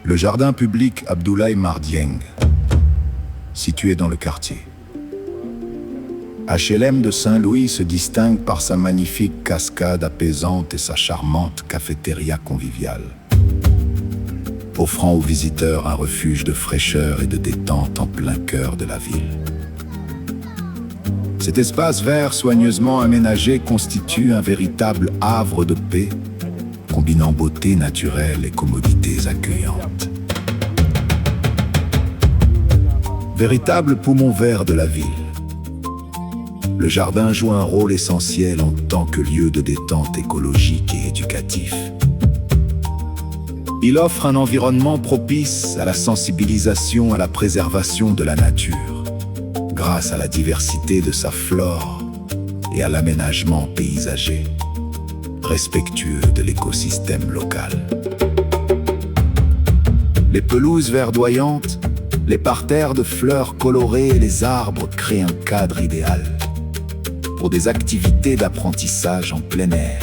Le jardin public Abdoulaye Mar Dieng, situé dans le quartier HLM de Saint-Louis, se distingue par sa magnifique cascade apaisante et sa charmante cafétéria conviviale, offrant aux visiteurs un refuge de fraîcheur et de détente en plein cœur de la ville. Cet espace vert soigneusement aménagé constitue un véritable havre de paix, combinant beauté naturelle et commodités accueillantes. Véritable poumon vert de la ville, le jardin joue un rôle essentiel en tant que lieu de détente écologique et éducatif. Il offre un environnement propice à la sensibilisation à la préservation de la nature, grâce à la diversité de sa flore et à l'aménagement paysager, respectueux de l'écosystème local. Les pelouses verdoyantes, les parterres de fleurs colorées et les arbres créent un cadre idéal pour des activités d'apprentissage en plein air,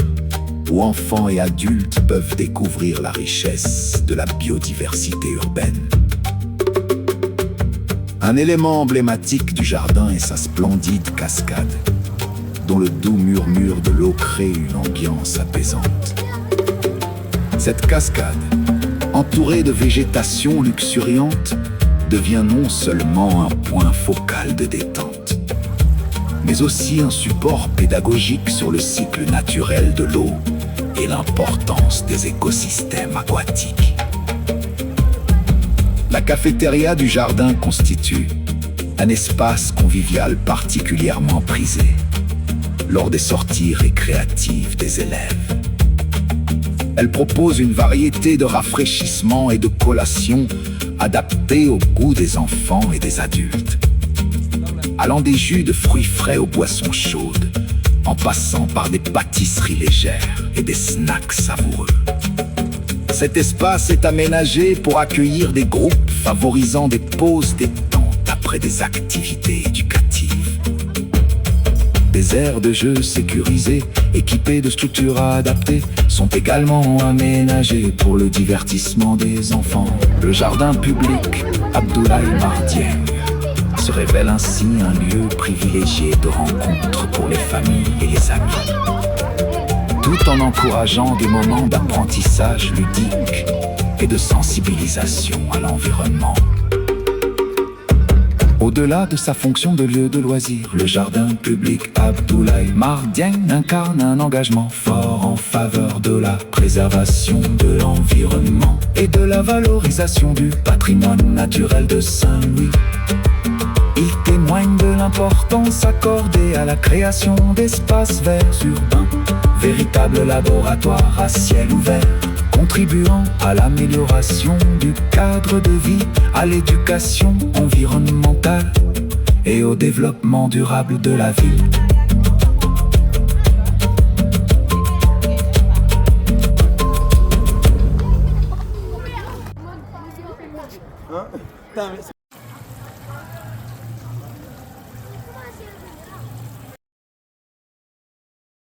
où enfants et adultes peuvent découvrir la richesse de la biodiversité urbaine. Un élément emblématique du jardin est sa splendide cascade, dont le doux murmure de l'eau crée une ambiance apaisante. Cette cascade, entourée de végétation luxuriante, devient non seulement un point focal de détente, mais aussi un support pédagogique sur le cycle naturel de l'eau et l'importance des écosystèmes aquatiques. La cafétéria du jardin constitue un espace convivial particulièrement prisé lors des sorties récréatives des élèves. Elle propose une variété de rafraîchissements et de collations adaptées au goût des enfants et des adultes, allant des jus de fruits frais aux boissons chaudes, en passant par des pâtisseries légères et des snacks savoureux. Cet espace est aménagé pour accueillir des groupes favorisant des pauses détentes après des activités éducatives. Des aires de jeu sécurisées, équipées de structures adaptées, sont également aménagées pour le divertissement des enfants. Le jardin public Abdoulaye Mar Dieng se révèle ainsi un lieu privilégié de rencontre pour les familles et les amis, tout en encourageant des moments d'apprentissage ludique et de sensibilisation à l'environnement. Au-delà de sa fonction de lieu de loisirs, le jardin public Abdoulaye Mar Dieng incarne un engagement fort en faveur de la préservation de l'environnement et de la valorisation du patrimoine naturel de Saint-Louis. Il témoigne de l'importance accordée à la création d'espaces verts urbains, véritable laboratoire à ciel ouvert, contribuant à l'amélioration du cadre de vie, à l'éducation environnementale et au développement durable de la ville. Hein?